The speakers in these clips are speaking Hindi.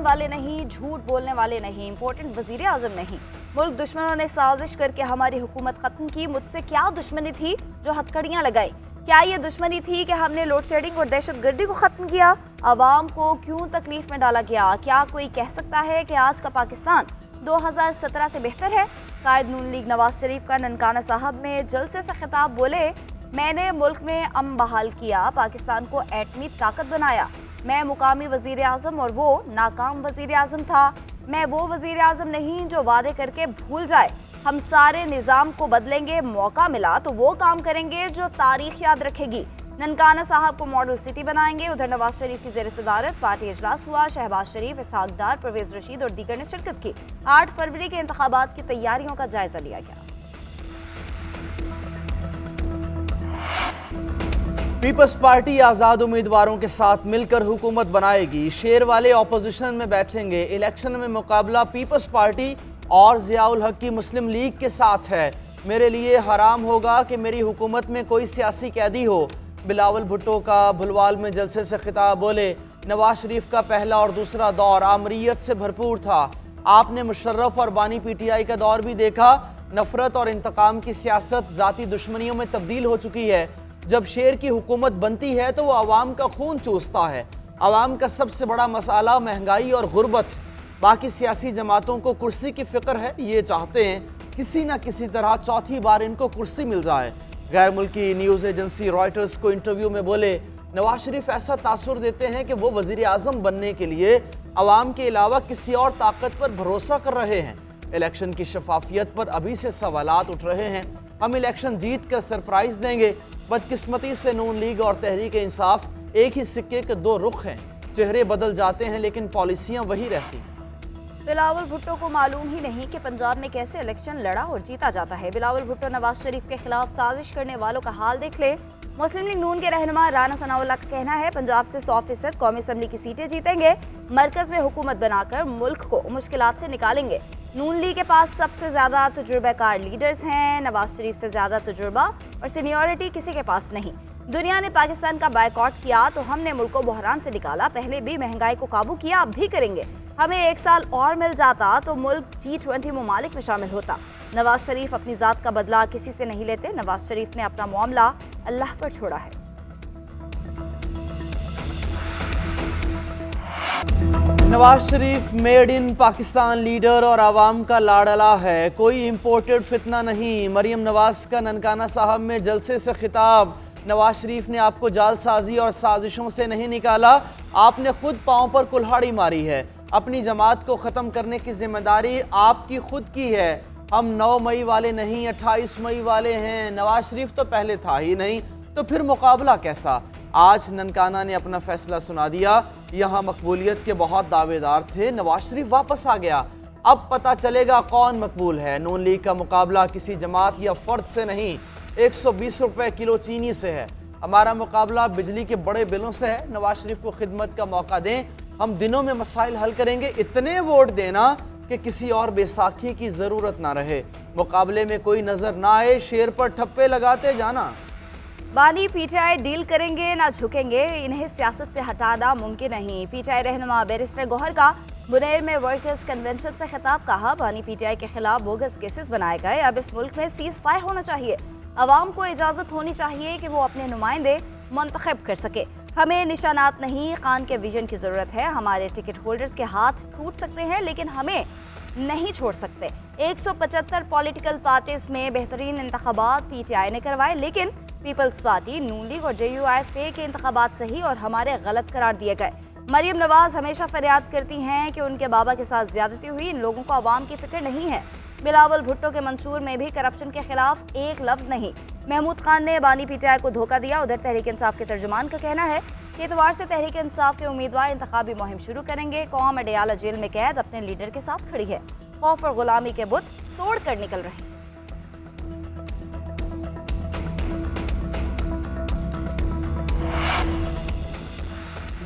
वाले नहीं, झूठ बोलने वाले नहीं, इम्पोर्टेंट वजीर आजम नहीं। मुल्क दुश्मनों ने साजिश करके हमारी हुकूमत खत्म की। मुझसे क्या दुश्मनी थी जो हथकड़ियां लगाई? क्या ये दुश्मनी थी कि हमने लोड शेडिंग और दहशत गर्दी को खत्म किया? आवाम को क्यों तकलीफ में डाला गया? क्या कोई कह सकता है कि आज का पाकिस्तान 2017 से बेहतर है? कायद नून लीग नवाज शरीफ का ननकाना साहब में जलसे से खिताब बोले, मैंने मुल्क में अमन बहाल किया, पाकिस्तान को एटमी ताकत बनाया। मैं मुकामी वजीर आजम और वो नाकाम वजीर आजम था। मैं वो वजीर आजम नहीं जो वादे करके भूल जाए। हम सारे निज़ाम को बदलेंगे, मौका मिला तो वो काम करेंगे जो तारीख याद रखेगी। ननकाना साहब को मॉडल सिटी बनाएंगे। उधर नवाज शरीफ की ज़ेर सदारत पार्टी इजलास हुआ। शहबाज शरीफ, इसहाक डार, परवेज रशीद और दीगर ने शिरकत की। 8 फरवरी के इंतखाबात की तैयारियों का जायजा लिया गया। पीपल्स पार्टी आज़ाद उम्मीदवारों के साथ मिलकर हुकूमत बनाएगी। शेर वाले ऑपोजिशन में बैठेंगे। इलेक्शन में मुकाबला पीपल्स पार्टी और ज़ियाउल हक की मुस्लिम लीग के साथ है। मेरे लिए हराम होगा कि मेरी हुकूमत में कोई सियासी कैदी हो। बिलावल भुट्टो का भुलवाल में जलसे से खिताब बोले, नवाज शरीफ का पहला और दूसरा दौर आमरीयत से भरपूर था। आपने मुशर्रफ और बानी पीटीआई का दौर भी देखा। नफरत और इंतकाम की सियासत ज़ाती दुश्मनियों में तब्दील हो चुकी है। जब शेर की हुकूमत बनती है तो वो आवाम का खून चूसता है। आवाम का सबसे बड़ा मसाला महंगाई और गुर्बत है। बाकी सियासी जमातों को कुर्सी की फिक्र है, ये चाहते हैं किसी न किसी तरह चौथी बार इनको कुर्सी मिल जाए। गैर मुल्की न्यूज़ एजेंसी रॉयटर्स को इंटरव्यू में बोले, नवाज शरीफ ऐसा तासुर देते हैं कि वो वजीर आजम बनने के लिए आवाम के अलावा किसी और ताकत पर भरोसा कर रहे हैं। इलेक्शन की शफाफियत पर अभी से सवालात उठ रहे हैं। हम इलेक्शन जीत कर सरप्राइज देंगे। बदकिस्मती से नून लीग और तहरीक इंसाफ एक ही सिक्के के दो रुख हैं। चेहरे बदल जाते हैं लेकिन पॉलिसियां वही रहती हैं। बिलावल भुट्टो को मालूम ही नहीं कि पंजाब में कैसे इलेक्शन लड़ा और जीता जाता है। बिलावल भुट्टो नवाज शरीफ के खिलाफ साजिश करने वालों का हाल देख ले। मुस्लिम लीग नून के रहनुमा राना सनाउल्लाह का कहना है, पंजाब से 100% कौमी असम्बली की सीटें जीतेंगे। मरकज में हुकूमत बनाकर मुल्क को मुश्किलात से निकालेंगे। नून लीग के पास सबसे ज्यादा तजुर्बेकार लीडर्स हैं। नवाज शरीफ से ज्यादा तजुर्बा और सीनियरिटी किसी के पास नहीं। दुनिया ने पाकिस्तान का बायकॉट किया तो हमने मुल्क को बहरान से निकाला। पहले भी महंगाई को काबू किया, अब भी करेंगे। हमें 1 साल और मिल जाता तो मुल्क G20 ममालिक में शामिल होता। नवाज शरीफ अपनी जात का बदला किसी से नहीं लेते। नवाज शरीफ ने अपना मामला अल्लाह पर छोड़ा है। Nawaz Sharif made in Pakistan leader और आवाम का लाडला है, कोई इम्पोर्टेड फितना नहीं। मरियम नवाज का ननकाना साहब में जलसे से खिताब, नवाज शरीफ ने आपको जालसाजी और साजिशों से नहीं निकाला, आपने खुद पांव पर कुल्हाड़ी मारी है। अपनी जमात को ख़त्म करने की जिम्मेदारी आपकी खुद की है। हम 9 मई वाले नहीं 28 मई वाले हैं। नवाज शरीफ तो पहले था ही नहीं, तो फिर मुकाबला कैसा? आज ननकाना ने अपना फैसला सुना दिया। यहाँ मकबूलियत के बहुत दावेदार थे, नवाज शरीफ वापस आ गया। अब पता चलेगा कौन मकबूल है। नून लीग का मुकाबला किसी जमात या फर्द से नहीं, 120 रुपए किलो चीनी से है। हमारा मुकाबला बिजली के बड़े बिलों से है। नवाज शरीफ को खिदमत का मौका दें, हम दिनों में मसाइल हल करेंगे। इतने वोट देना कि किसी और बैसाखी की ज़रूरत ना रहे। मुकाबले में कोई नज़र ना आए, शेर पर ठप्पे लगाते जाना। बानी पीटीआई डील करेंगे ना झुकेंगे, इन्हें सियासत से हटाना मुमकिन नहीं। पीटीआई रहनुमा बैरिस्टर गौहर का बुनेर में वर्कर्स कन्वेंशन से खिताब, कहा बानी पीटीआई के खिलाफ बोगस केसेस बनाए गए। अब इस मुल्क में सीज फायर होना चाहिए। अवाम को इजाज़त होनी चाहिए कि वो अपने नुमाइंदे मुंतखब कर सके। हमें निशानात नहीं, खान के विजन की ज़रूरत है। हमारे टिकट होल्डर्स के हाथ टूट सकते हैं लेकिन हमें नहीं छोड़ सकते। 175 पॉलिटिकल पार्टीज में बेहतरीन इंतखाबात पीटीआई ने करवाए, लेकिन पीपल्स पार्टी, नून लीग और JUIF के इंतखाबात सही और हमारे गलत करार दिए गए। मरियम नवाज हमेशा फरियाद करती हैं कि उनके बाबा के साथ ज्यादती हुई। इन लोगों को आवाम की फिक्र नहीं है। बिलावल भुट्टो के मंशूर में भी करप्शन के खिलाफ एक लफ्ज नहीं। महमूद खान ने बानी पीटीआई को धोखा दिया। उधर तहरीक इंसाफ के तर्जुमान का कहना है कि इतवार से तहरीक इंसाफ के उम्मीदवार इंतखाबी मुहिम शुरू करेंगे। कौम अडयाला जेल में कैद अपने लीडर के साथ खड़ी है। खौफ और गुलामी के बुत तोड़ कर निकल रहे हैं।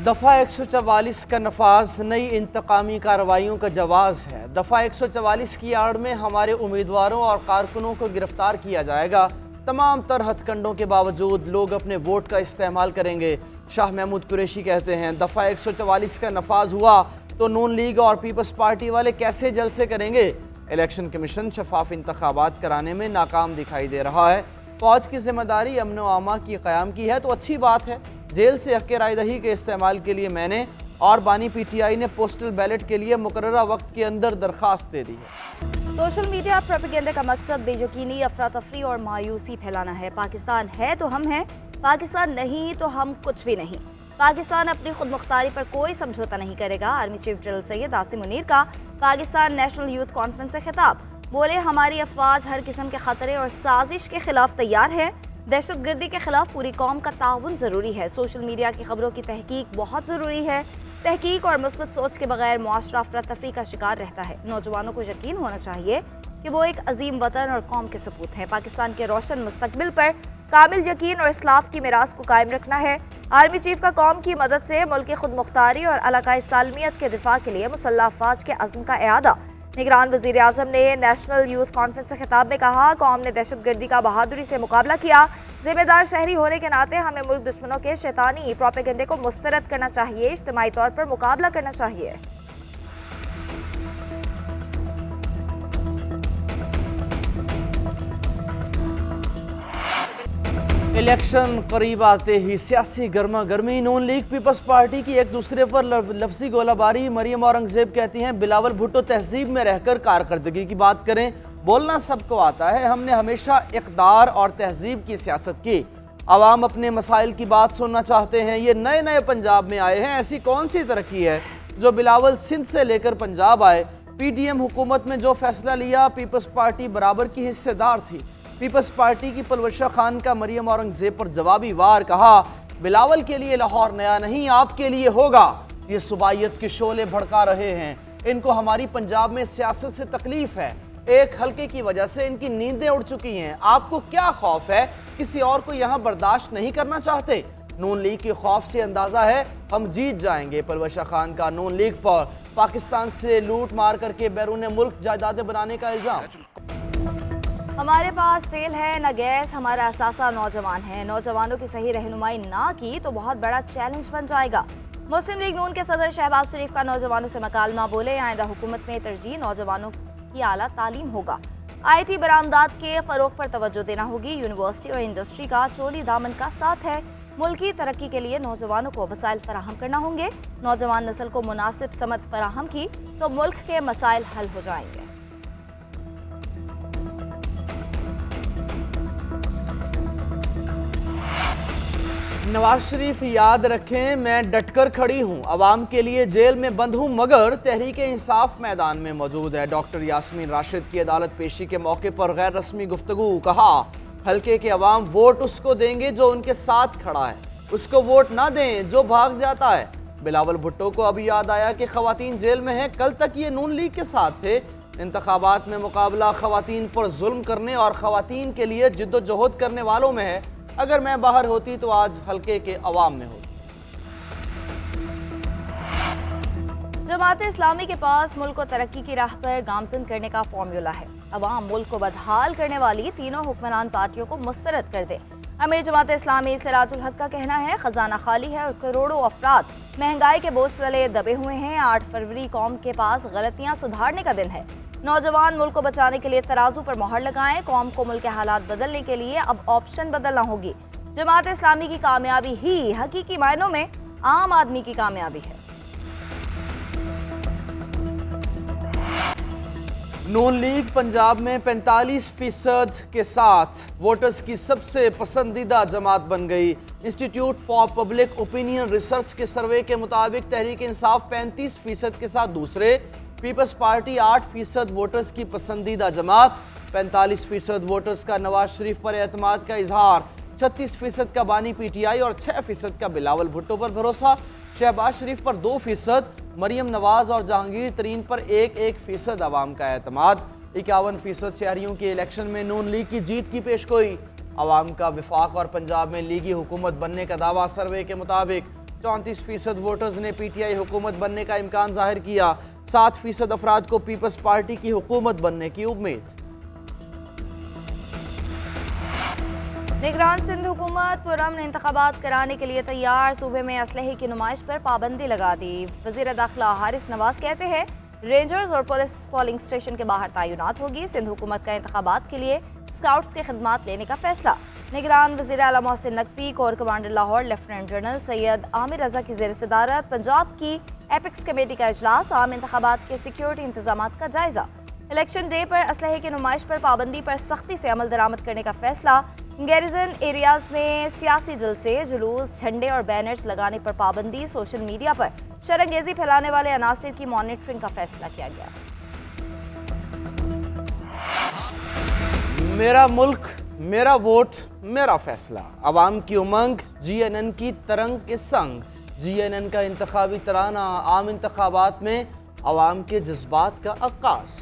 दफ़ा 144 का नफाज नई इंतकामी कार्रवाइयों का जवाज़ है। दफ़ा 144 की आड़ में हमारे उम्मीदवारों और कारकुनों को गिरफ्तार किया जाएगा। तमाम तर हथकंडों के बावजूद लोग अपने वोट का इस्तेमाल करेंगे। शाह महमूद कुरैशी कहते हैं, दफ़ा 144 का नफाज हुआ तो नून लीग और पीपल्स पार्टी वाले कैसे जलसे करेंगे? इलेक्शन कमीशन शफाफ इंतखाबात कराने में नाकाम दिखाई दे रहा है। फौज की जिम्मेदारी अमन व अमा की क़याम की है तो अच्छी बात है। जेल से हक़ रायदही के इस्तेमाल के लिए मैंने और बानी PTI ने पोस्टल बैलेट के लिए मुकर्ररा वक्त के अंदर दरख्वास्त दे दी है। सोशल मीडिया प्रोपेगेंडा का मकसद बेयकीनी, अफरा तफरी और मायूसी फैलाना है। पाकिस्तान है तो हम हैं, पाकिस्तान नहीं तो हम कुछ भी नहीं। पाकिस्तान अपनी खुद मुख्तारी पर कोई समझौता नहीं करेगा। Army chief general Syed Asim Munir का पाकिस्तान नेशनल यूथ कॉन्फ्रेंस से खिताब। बोले, हमारी अफवाज हर किस्म के खतरे और साजिश के खिलाफ तैयार है। दहशतगर्दी के खिलाफ पूरी कौम का ताउन ज़रूरी है। सोशल मीडिया की खबरों की तहकीक बहुत ज़रूरी है। तहकीक और मुस्बत सोच के बगैर मुआशरा अफरा तफरी का शिकार रहता है। नौजवानों को यकीन होना चाहिए कि वो एक अजीम वतन और कौम के सपूत हैं। पाकिस्तान के रोशन मुस्तकबिल पर कामिल यकीन और इस्लाफ की मिरास को कायम रखना है। आर्मी चीफ का कौम की मदद से मुल्क की खुद मुख्तारी और इलाकाई सालमियत के दिफा के लिए मुसल्लह अफवाज के अज़्म का इआदा। निगरान वज़ीर आज़म ने नेशनल यूथ कॉन्फ्रेंस से खिताब में कहा, कौम ने दहशतगर्दी का बहादुरी से मुकाबला किया। जिम्मेदार शहरी होने के नाते हमें मुल्क दुश्मनों के शैतानी प्रोपेगेंडे को मुस्तरद करना चाहिए, इज्तिमाई तौर पर मुकाबला करना चाहिए। इलेक्शन करीब आते ही सियासी गर्मा गर्मी, नून लीग पीपल्स पार्टी की एक दूसरे पर लफ्जी गोलाबारी। मरियम औरंगजेब कहती हैं, बिलावल भुट्टो तहजीब में रहकर कारकर्दगी की बात करें। बोलना सबको आता है, हमने हमेशा इक़्तिदार और तहजीब की सियासत की। आवाम अपने मसाइल की बात सुनना चाहते हैं। ये नए नए पंजाब में आए हैं, ऐसी कौन सी तरक्की है जो बिलावल सिंध से लेकर पंजाब आए? PDM हुकूमत में जो फैसला लिया, पीपल्स पार्टी बराबर की हिस्सेदार थी। पीपल्स पार्टी की पलवशा खान का मरियम औरंगजेब पर जवाबी वार, कहा, बिलावल के लिए लाहौर नया नहीं, आपके लिए होगा। ये सुबाइयत के शोले भड़का रहे हैं। इनको हमारी पंजाब में सियासत से तकलीफ है। एक हल्के की वजह से इनकी नींदें उड़ चुकी हैं। आपको क्या खौफ है? किसी और को यहाँ बर्दाश्त नहीं करना चाहते? नून लीग के खौफ से अंदाजा है हम जीत जाएंगे। पलवशा खान का नून लीग पर पाकिस्तान से लूट मार करके बैरून मुल्क जायदादें बनाने का इल्जाम। हमारे पास तेल है न गैस, हमारा असासा नौजवान है। नौजवानों की सही रहनुमाई ना की तो बहुत बड़ा चैलेंज बन जाएगा। मुस्लिम लीग नून के सदर शहबाज शरीफ का नौजवानों से मकालमा। बोले, आइंदा हुकूमत में तरजीह नौजवानों की आला तालीम होगा। IT बरामदात के फरोग पर तवज्जो देना होगी। यूनिवर्सिटी और इंडस्ट्री का चोली दामन का साथ है। मुल्क की तरक्की के लिए नौजवानों को वसाइल फराहम करना होंगे। नौजवान नस्ल को मुनासिब समत फराहम की तो मुल्क के मसाइल हल हो जाएंगे। नवाज शरीफ याद रखें, मैं डटकर खड़ी हूं, अवाम के लिए जेल में बंद हूं, मगर तहरीक इंसाफ मैदान में मौजूद है। डॉक्टर यास्मीन राशिद की अदालत पेशी के मौके पर गैर रस्मी गुफ्तगू। कहा, हल्के के अवाम वोट उसको देंगे जो उनके साथ खड़ा है, उसको वोट ना दें जो भाग जाता है। बिलावल भुट्टो को अभी याद आया कि खवातीन जेल में है। कल तक ये नून लीग के साथ थे। इंतखाबात में मुकाबला खवातीन पर जुल्म करने और खवातीन के लिए जिद्दोजहद करने वालों में है। अगर मैं बाहर होती तो आज हल्के के अवाम में होती। जमात इस्लामी के पास मुल्क को तरक्की की राह पर गामजन करने का फॉर्मूला है। अवाम मुल्क को बदहाल करने वाली तीनों हुक्मरान पार्टियों को मुस्तरद कर दे। अमीर जमात इस्लामी सिराजुल हक का कहना है, खजाना खाली है और करोड़ों अफराद महंगाई के बोझ तले दबे हुए हैं। 8 फरवरी कौम के पास गलतियां सुधारने का दिन है। नौजवान मुल्क को बचाने के लिए तराजू पर मोहर लगाएं। कौम को मुल्क के हालात बदलने के लिए अब ऑप्शन बदलना होगी। जमात इस्लामी की कामयाबी ही हकीकी मायनों में आम आदमी की कामयाबी है। नून लीग पंजाब में 45% के साथ वोटर्स की सबसे पसंदीदा जमात बन गई। Institute for public opinion research के सर्वे के मुताबिक तहरीक इंसाफ 35% के साथ दूसरे, पीपल्स पार्टी 8% वोटर्स की पसंदीदा जमात। 45% वोटर्स का नवाज शरीफ पर एतमाद का इजहार, 36% का बानी PTI और 6% का बिलावल भुट्टो पर भरोसा। शहबाज शरीफ पर 2%, मरियम नवाज और जहांगीर तरीन पर 1% अवाम का एतमाद। 51% शहरियों के इलेक्शन में नून लीग की जीत की पेशगोई। अवाम का विफाक और पंजाब में लीगी हुकूमत बनने का दावा। सर्वे के मुताबिक 34% वोटर्स ने PTI हुकूमत बनने का इम्कान जाहिर किया। 7% अफराद को पीपल्स पार्टी की हुकूमत बनने की उम्मीद। निगरान सिंध हुकूमत पुरअमन इंतखाबात कराने के लिए तैयार, सूबे में असलहे की नुमाइश पर पाबंदी लगा दी। वजीर दाखिला हारिस नवाज कहते हैं रेंजर्स और पुलिस पोलिंग स्टेशन के बाहर तैनात होगी। सिंध हुकूमत का इंतखाबात के लिए स्काउट्स की खिदमत लेने का फैसला। निगरान वज़ीर आला Mohsin Naqvi, corps commander Lahore lieutenant general Syed Aamir Raza की ज़ेर सदारत पंजाब की एपिक्स कमेटी का इजलास, आम इंतखाबात के सिक्योरिटी इंतजाम का जायजा। इलेक्शन डे पर असलहे की नुमाइश पर पाबंदी पर सख्ती से अमल दरामद करने का फैसला। गैरिजन एरियाज में सियासी जलसे, जुलूस, झंडे और बैनर्स लगाने पर पाबंदी। सोशल मीडिया पर शरंगेजी फैलाने वाले अनासिर की मॉनिटरिंग का फैसला किया गया। मेरा मुल्क, मेरा वोट, मेरा फैसला। अवाम की उमंग, GNN की तरंग के संग। GNN का इंतखाबी तराना, आम इंतखाबात में अवाम के जज्बात का अक्कास।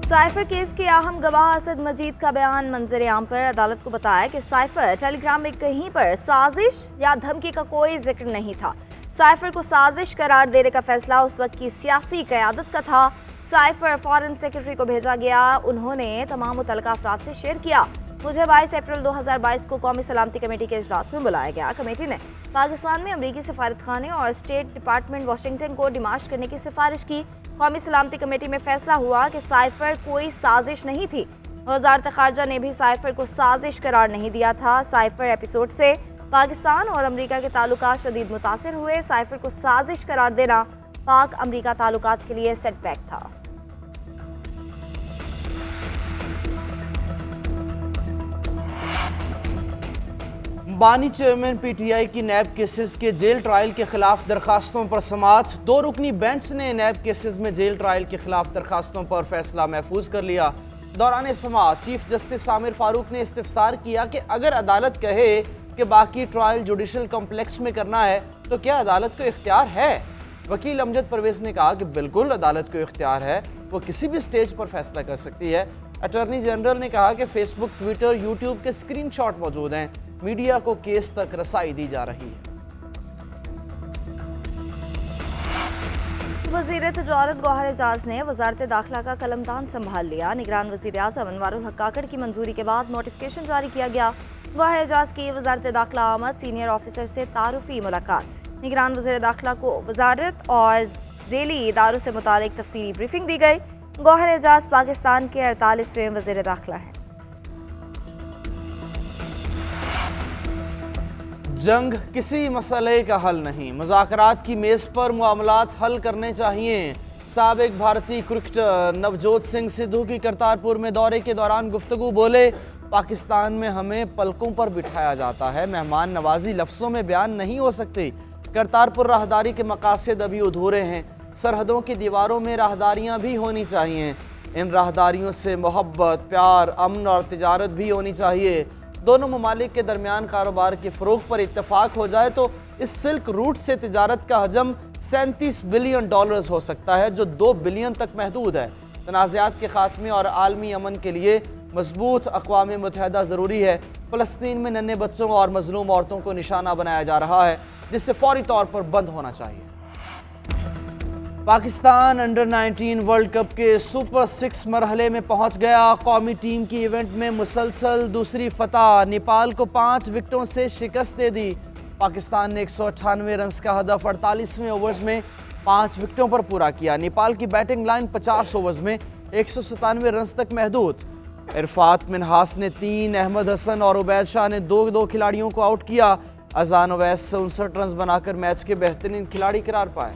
साइफर केस के अहम गवाह असद मजीद का बयान मंजर आम पर। अदालत को बताया कि साइफर टेलीग्राम में कहीं पर साजिश या धमकी का कोई जिक्र नहीं था। साइफर को साजिश करार देने का फैसला उस वक्त की सियासी क़यादत का था। साइफर फॉरेन सेक्रेटरी को भेजा गया, उन्होंने तमाम मुतल्लिका अफराद से शेयर किया। मुझे 22 अप्रैल 2022 को कौमी सलामती कमेटी के इजलास में बुलाया गया। कमेटी ने पाकिस्तान में अमरीकी सफारतखाने और स्टेट डिपार्टमेंट वाशिंगटन को डिमाश करने की सिफारिश की। कौमी सलामती कमेटी में फैसला हुआ कि साइफर कोई साजिश नहीं थी। वजारत खारजा ने भी साइफर को साजिश करार नहीं दिया था। साइफर एपिसोड से पाकिस्तान और अमरीका के ताल्लुकात शदीद मुतासिर हुए। साइफर को साजिश करार देना पाक अमरीका ताल्लुकात के लिए सेटबैक था। बानी चेयरमैन PTI की नैब केसेस के जेल ट्रायल के खिलाफ दरखास्तों पर समाअत। 2 रुकनी बेंच ने नैब केसेस में जेल ट्रायल के खिलाफ दरखास्तों पर फैसला महफूज कर लिया। दौरान समाअत चीफ जस्टिस आमिर फारूक ने इस्तिफसार किया कि अगर अदालत कहे कि बाकी ट्रायल जुडिशल कॉम्प्लेक्स में करना है तो क्या अदालत को इख्तियार है। वकील अमजद परवेज ने कहा कि बिल्कुल अदालत को इख्तियार है, वो किसी भी स्टेज पर फैसला कर सकती है। अटॉर्नी जनरल ने कहा कि फेसबुक, ट्विटर, यूट्यूब के स्क्रीनशॉट मौजूद हैं, मीडिया को केस तक रसाई दी जा रही है। वज़ीर तिजारत गौहर एजाज ने वजारत दाखिला का कलमदान संभाल लिया। निगरान वज़ीर आज़म अनवारुल हक काकड़ की मंजूरी के बाद नोटिफिकेशन जारी किया गया। गौहर एजाज की वजारत दाखिला आमद, सीनियर ऑफिसर से तारुफी मुलाकात। निगरान वज़ीर दाखिला को वजारत और ज़ेली इदारों से मुतालिक तफसीली ब्रीफिंग दी गई। गौहर एजाज पाकिस्तान के 48वें वज़ीर दाखिला हैं। जंग किसी मसले का हल नहीं, मुज़ाकरात की मेज़ पर मामलात हल करने चाहिए। साबिक भारतीय क्रिकेटर नवजोत सिंह सिद्धू की करतारपुर में दौरे के दौरान गुफ्तगू बोले, पाकिस्तान में हमें पलकों पर बिठाया जाता है, मेहमान नवाजी लफ्ज़ों में बयान नहीं हो सकती। करतारपुर राहदारी के मकासद अभी अधूरे हैं, सरहदों की दीवारों में राहदारियाँ भी होनी चाहिए। इन राहदारियों से मोहब्बत, प्यार, अमन और तिजारत भी होनी चाहिए। दोनों ममालिक के दरमियान कारोबार के फ़रोग पर इत्तफाक हो जाए तो इस सिल्क रूट से तिजारत का हजम $37 बिलियन हो सकता है, जो 2 बिलियन तक महदूद है। तनाज़ात के खात्मे और आलमी अमन के लिए मजबूत अक़वाम मुत्तहिदा ज़रूरी है। फ़लस्तीन में नन्हे बच्चों और मजलूम औरतों को निशाना बनाया जा रहा है, जिससे फौरी तौर पर बंद होना चाहिए। पाकिस्तान अंडर 19 वर्ल्ड कप के सुपर 6 मरहले में पहुंच गया। कौमी टीम की इवेंट में मुसलसल दूसरी फतह, नेपाल को 5 विकेटों से शिकस्त दे दी। पाकिस्तान ने 198 रन का हदफ 48वें ओवर्स में 5 विकेटों पर पूरा किया। नेपाल की बैटिंग लाइन 50 ओवर्स में 197 रन तक महदूद। इरफात मिनहास ने 3, अहमद हसन और उबैद शाह ने 2 खिलाड़ियों को आउट किया। अजान ओवैस 59 रन बनाकर मैच के बेहतरीन खिलाड़ी करार पाए।